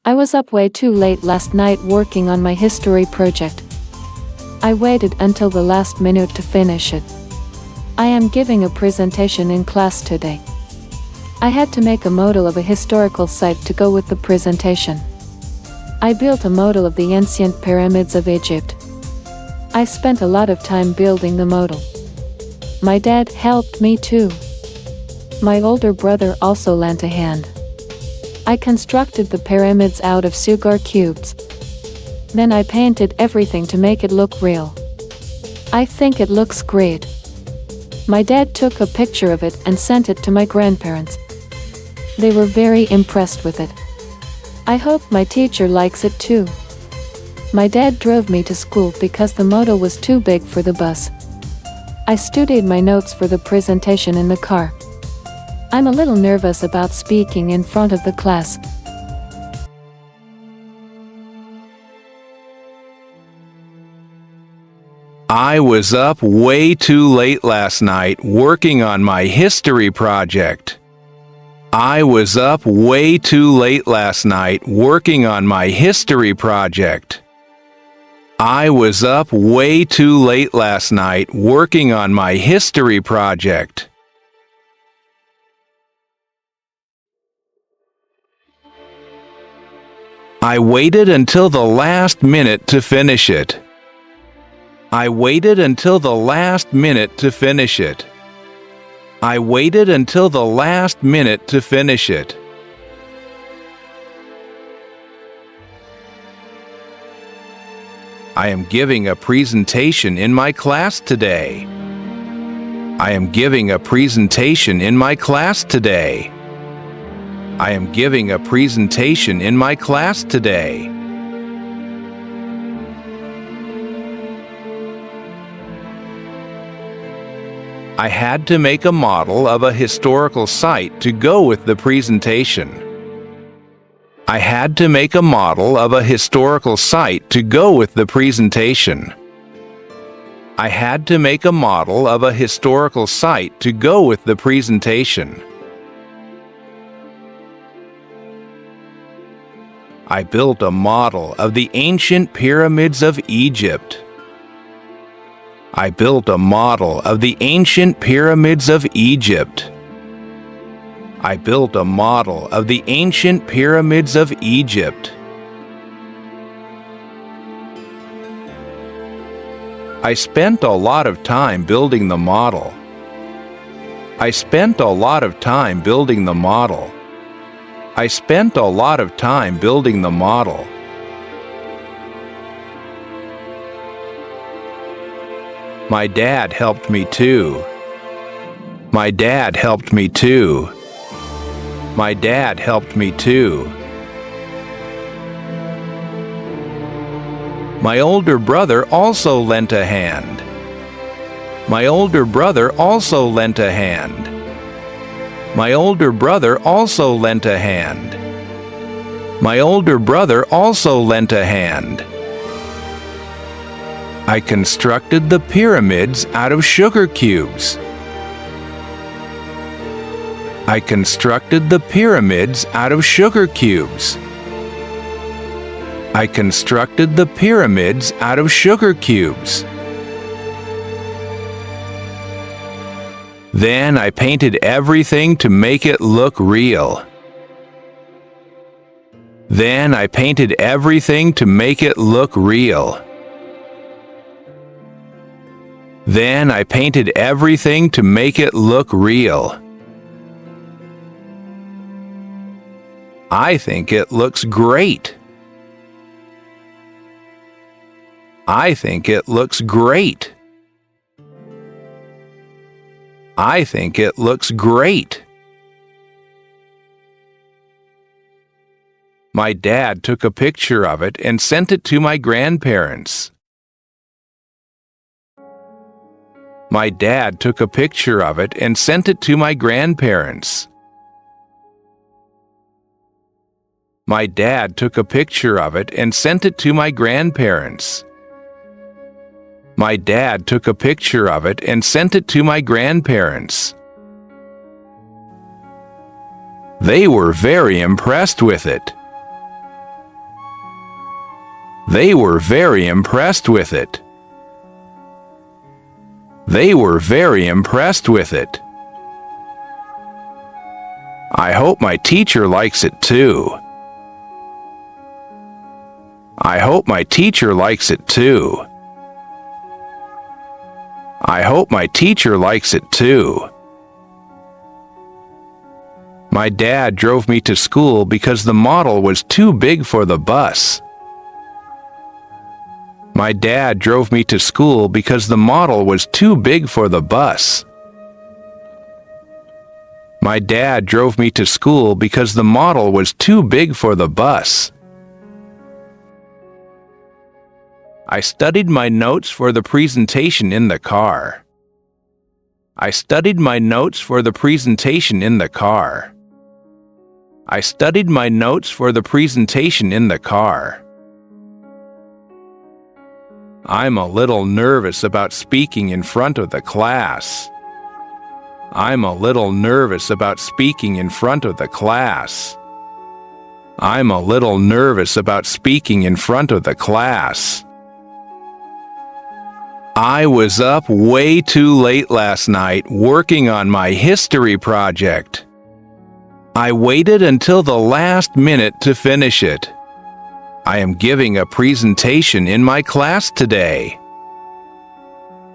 I was up way too late last night working on my history project. I waited until the last minute to finish it. I am giving a presentation in class today. I had to make a model of a historical site to go with the presentation. I built a model of the ancient pyramids of Egypt. I spent a lot of time building the model. My dad helped me too. My older brother also lent a hand. I constructed the pyramids out of sugar cubes. Then I painted everything to make it look real. I think it looks great. My dad took a picture of it and sent it to my grandparents. They were very impressed with it. I hope my teacher likes it too. My dad drove me to school because the model was too big for the bus. I studied my notes for the presentation in the car. I'm a little nervous about speaking in front of the class. I was up way too late last night working on my history project. I was up way too late last night working on my history project. I was up way too late last night working on my history project. I waited until the last minute to finish it. I waited until the last minute to finish it. I waited until the last minute to finish it. I am giving a presentation in my class today. I am giving a presentation in my class today. I am giving a presentation in my class today. I had to make a model of a historical site to go with the presentation. I had to make a model of a historical site to go with the presentation. I had to make a model of a historical site to go with the presentation. I built a model of the ancient pyramids of Egypt. I built a model of the ancient pyramids of Egypt. I built a model of the ancient pyramids of Egypt. I spent a lot of time building the model. I spent a lot of time building the model. I spent a lot of time building the model. My dad helped me too. My dad helped me too. My dad helped me too. My older brother also lent a hand. My older brother also lent a hand. My older brother also lent a hand. My older brother also lent a hand. I constructed the pyramids out of sugar cubes. I constructed the pyramids out of sugar cubes. I constructed the pyramids out of sugar cubes. Then I painted everything to make it look real. Then I painted everything to make it look real. Then I painted everything to make it look real. I think it looks great. I think it looks great. I think it looks great. My dad took a picture of it and sent it to my grandparents. My dad took a picture of it and sent it to my grandparents. My dad took a picture of it and sent it to my grandparents. My dad took a picture of it and sent it to my grandparents. They were very impressed with it. They were very impressed with it. They were very impressed with it. I hope my teacher likes it too. I hope my teacher likes it too. I hope my teacher likes it too. My dad drove me to school because the model was too big for the bus. My dad drove me to school because the model was too big for the bus. My dad drove me to school because the model was too big for the bus. I studied my notes for the presentation in the car. I studied my notes for the presentation in the car. I studied my notes for the presentation in the car. I'm a little nervous about speaking in front of the class. I'm a little nervous about speaking in front of the class. I'm a little nervous about speaking in front of the class. I was up way too late last night working on my history project. I waited until the last minute to finish it. I am giving a presentation in my class today.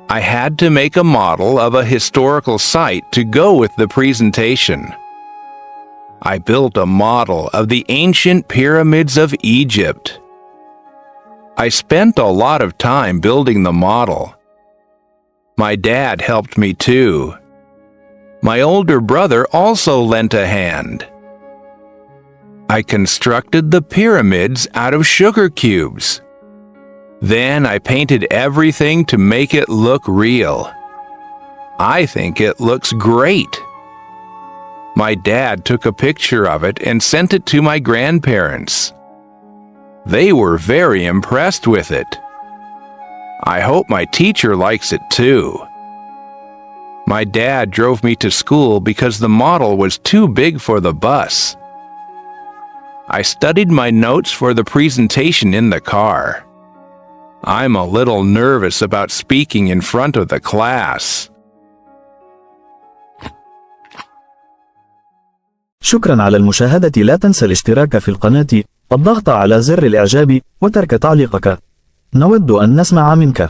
I had to make a model of a historical site to go with the presentation. I built a model of the ancient pyramids of Egypt. I spent a lot of time building the model. My dad helped me too. My older brother also lent a hand. I constructed the pyramids out of sugar cubes. Then I painted everything to make it look real. I think it looks great. My dad took a picture of it and sent it to my grandparents. They were very impressed with it. I hope my teacher likes it too. My dad drove me to school because the model was too big for the bus. I studied my notes for the presentation in the car. I'm a little nervous about speaking in front of the class. شكرا على المشاهدة. لا تنسى الاشتراك في القناة والضغط على زر الإعجاب وترك تعليقك. نود أن نسمع منك.